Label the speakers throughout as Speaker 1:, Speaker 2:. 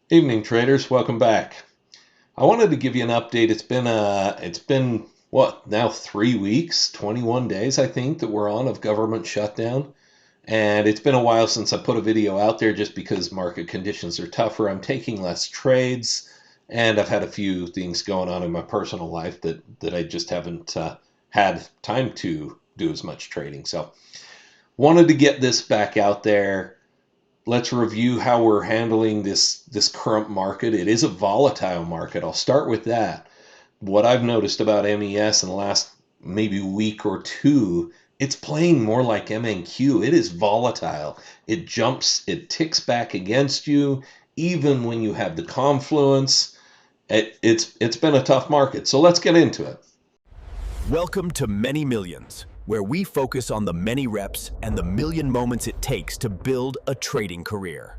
Speaker 1: Evening traders, welcome back. I wanted to give you an update. It's been what now 3 weeks, 21 days I think that we're on of government shutdown, and it's been a while since I put a video out there just because market conditions are tougher. I'm taking less trades, and I've had a few things going on in my personal life that I just haven't had time to do as much trading. So wanted to get this back out there. Let's review how we're handling this current market. It is a volatile market. I'll start with that. What I've noticed about MES in the last maybe week or two, it's playing more like MNQ. It is volatile. It jumps, it ticks back against you, even when you have the confluence. It's been a tough market. So let's get into it.
Speaker 2: Welcome to Many Millions, where we focus on the many reps and the million moments it takes to build a trading career.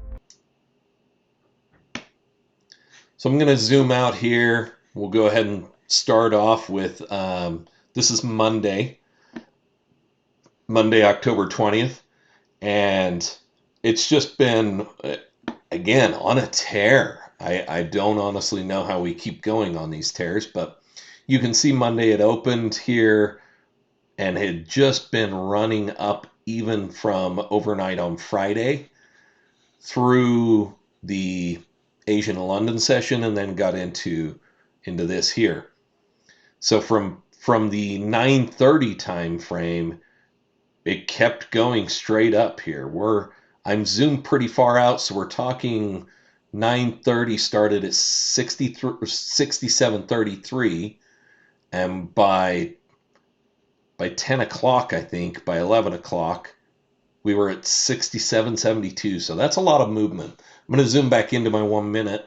Speaker 1: So I'm going to zoom out here. We'll go ahead and start off with this is Monday, October 20th, and it's just been, again, on a tear. I don't honestly know how we keep going on these tears, but you can see Monday it opened here and had just been running up even from overnight on Friday through the Asian London session and then got into this here. So from the 9:30 time frame, it kept going straight up here. I'm zoomed pretty far out, so we're talking 9:30 started at 67.33, and by 10 o'clock, I think, by 11 o'clock, we were at 67.72. So that's a lot of movement. I'm going to zoom back into my 1 minute,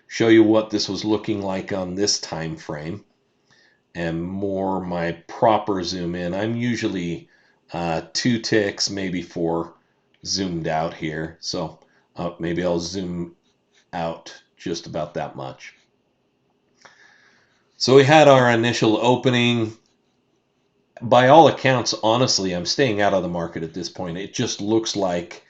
Speaker 1: show you what this was looking like on this time frame, and more my proper zoom in. I'm usually 2 ticks, maybe 4 zoomed out here. So maybe I'll zoom out just about that much. So we had our initial opening. By all accounts, honestly, I'm staying out of the market at this point. It just looks like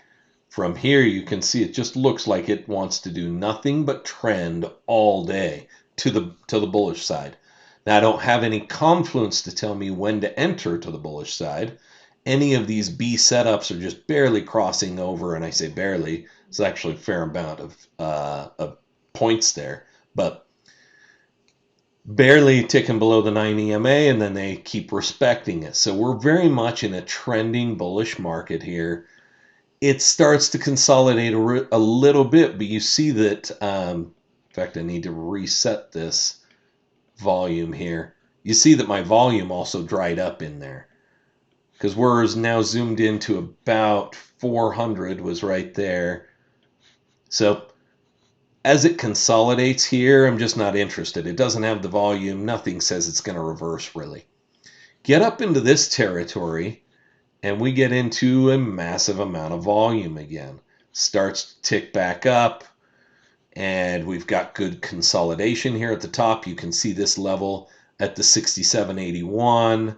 Speaker 1: from here you can see it just looks like it wants to do nothing but trend all day to the bullish side. Now I don't have any confluence to tell me when to enter to the bullish side. Any of these B setups are just barely crossing over, and I say barely. It's actually a fair amount of points there, but barely ticking below the 9 EMA, and then they keep respecting it. So we're very much in a trending bullish market here. It starts to consolidate a little bit, but you see that, in fact, I need to reset this volume here. You see that my volume also dried up in there because we're now zoomed into about 400 was right there. So as it consolidates here, I'm just not interested. It doesn't have the volume. Nothing says it's going to reverse really. Get up into this territory and we get into a massive amount of volume again. Starts to tick back up, and we've got good consolidation here at the top. You can see this level at the 67.81.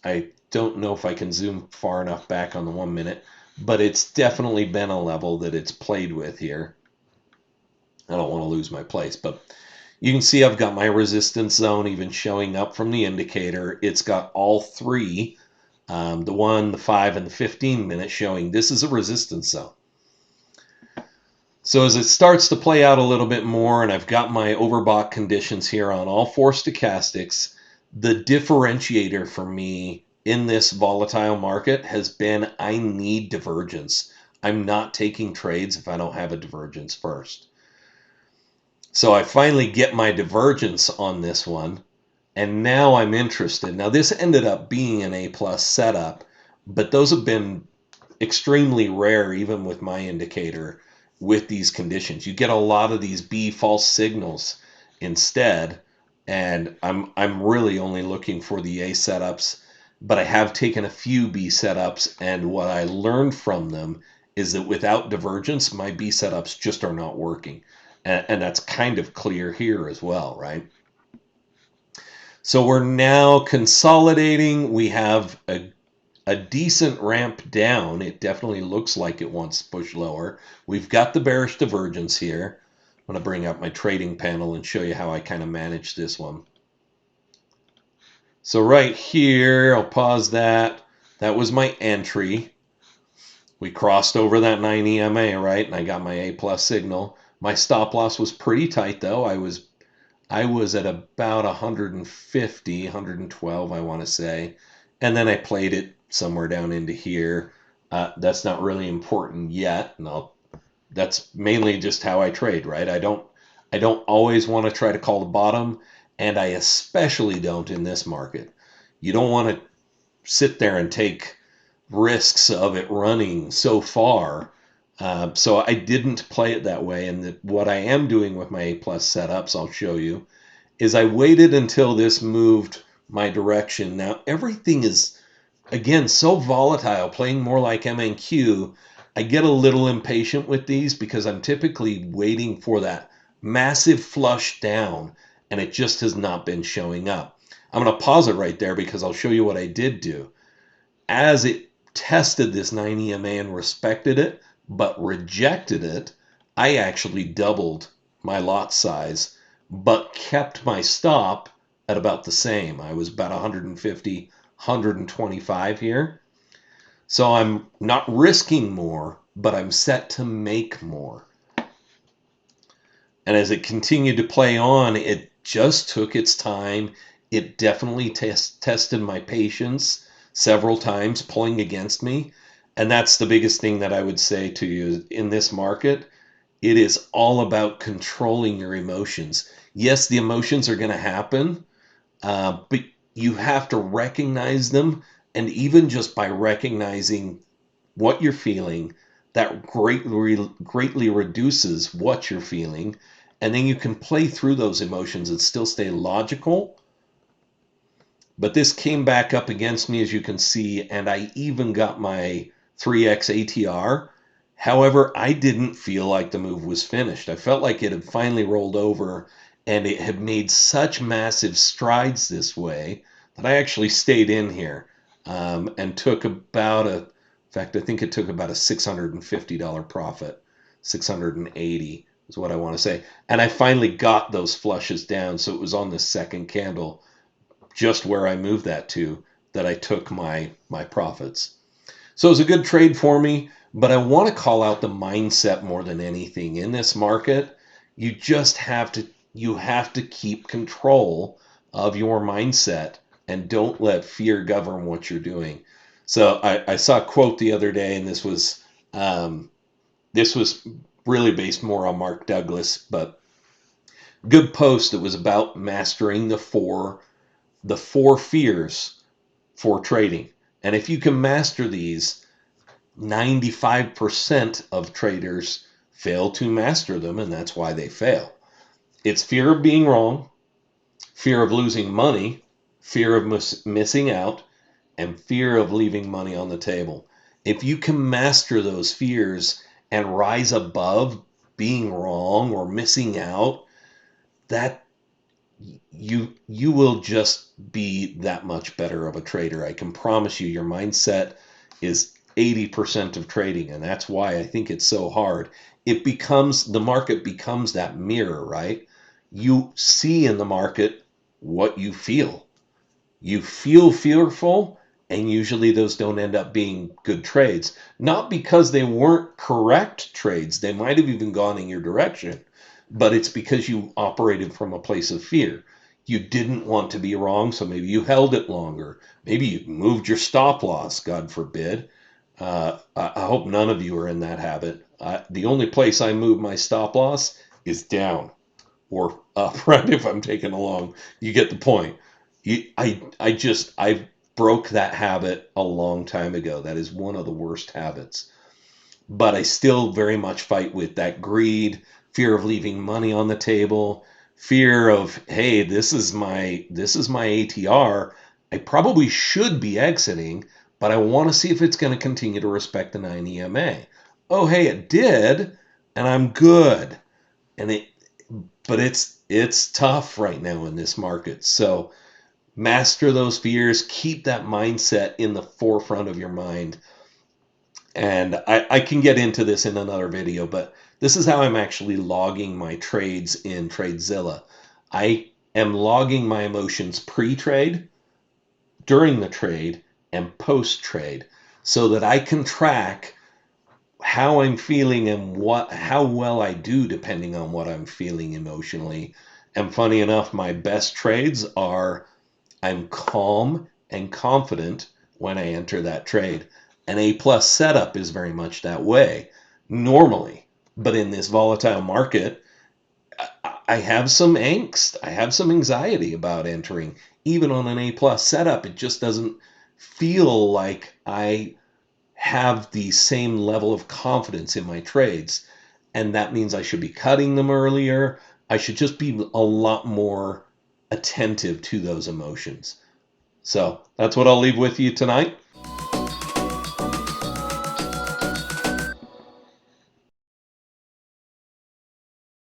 Speaker 1: I don't know if I can zoom far enough back on the 1 minute, but it's definitely been a level that it's played with here. I don't want to lose my place, but you can see I've got my resistance zone even showing up from the indicator. It's got all three, the 1, the 5, and the 15 minute showing this is a resistance zone. So as it starts to play out a little bit more, and I've got my overbought conditions here on all 4 stochastics, the differentiator for me in this volatile market has been I need divergence. I'm not taking trades if I don't have a divergence first. So I finally get my divergence on this one, and now I'm interested. Now this ended up being an A+ setup, but those have been extremely rare even with my indicator with these conditions. You get a lot of these B false signals instead, and I'm really only looking for the A setups, but I have taken a few B setups, and what I learned from them is that without divergence, my B setups just are not working. And that's kind of clear here as well, right? So we're now consolidating. We have a decent ramp down. It definitely looks like it wants to push lower. We've got the bearish divergence here. I'm going to bring up my trading panel and show you how I kind of manage this one. So right here, I'll pause that. That was my entry. We crossed over that 9 EMA, right? And I got my A plus signal. My stop loss was pretty tight though. I was at about 150, 112, I want to say. And then I played it somewhere down into here. That's not really important yet. That's mainly just how I trade, right? I don't always want to try to call the bottom, and I especially don't in this market. You don't want to sit there and take risks of it running so far. So I didn't play it that way. And what I am doing with my A plus setups, I'll show you, is I waited until this moved my direction. Now everything is, again, so volatile, playing more like MNQ. I get a little impatient with these because I'm typically waiting for that massive flush down, and it just has not been showing up. I'm going to pause it right there because I'll show you what I did do. As it tested this 9 EMA and respected it, but rejected it, I actually doubled my lot size, but kept my stop at about the same. I was about 150, 125 here. So I'm not risking more, but I'm set to make more. And as it continued to play on, it just took its time. It definitely tested my patience several times, pulling against me. And that's the biggest thing that I would say to you in this market. It is all about controlling your emotions. Yes, the emotions are going to happen, but you have to recognize them. And even just by recognizing what you're feeling, that greatly reduces what you're feeling. And then you can play through those emotions and still stay logical. But this came back up against me, as you can see, and I even got my 3x ATR. However, I didn't feel like the move was finished. I felt like it had finally rolled over, and it had made such massive strides this way that I actually stayed in here, and took about in fact, I think it took about a $650 profit. 680 is what I want to say. And I finally got those flushes down, so it was on the second candle, just where I moved that to, that I took my profits. So it was a good trade for me, but I want to call out the mindset more than anything in this market. You just have to keep control of your mindset and don't let fear govern what you're doing. So I saw a quote the other day, and this was really based more on Mark Douglas, but good post that was about mastering the four fears for trading. And if you can master these, 95% of traders fail to master them, and that's why they fail. It's fear of being wrong, fear of losing money, fear of missing out, and fear of leaving money on the table. If you can master those fears and rise above being wrong or missing out, that you will just be that much better of a trader. I can promise you your mindset is 80% of trading, and that's why I think it's so hard. The market becomes that mirror, right? You see in the market what you feel. You feel fearful, and usually those don't end up being good trades. Not because they weren't correct trades, they might have even gone in your direction, but it's because you operated from a place of fear. You didn't want to be wrong, so maybe you held it longer. Maybe you moved your stop loss, God forbid. I hope none of you are in that habit. The only place I move my stop loss is down or up, right? If I'm taking a long, you get the point. I broke that habit a long time ago. That is one of the worst habits. But I still very much fight with that greed, fear of leaving money on the table, fear of, hey, this is my ATR. I probably should be exiting, but I want to see if it's going to continue to respect the 9 EMA. Oh, hey, it did, and I'm good. And it but it's tough right now in this market. So master those fears, keep that mindset in the forefront of your mind. And I can get into this in another video, but this is how I'm actually logging my trades in TradeZilla. I am logging my emotions pre-trade, during the trade, and post-trade so that I can track how I'm feeling and how well I do depending on what I'm feeling emotionally. And funny enough, my best trades are I'm calm and confident when I enter that trade. An A plus setup is very much that way normally. But in this volatile market, I have some angst. I have some anxiety about entering. Even on an A plus setup, it just doesn't feel like I have the same level of confidence in my trades. And that means I should be cutting them earlier. I should just be a lot more attentive to those emotions. So that's what I'll leave with you tonight.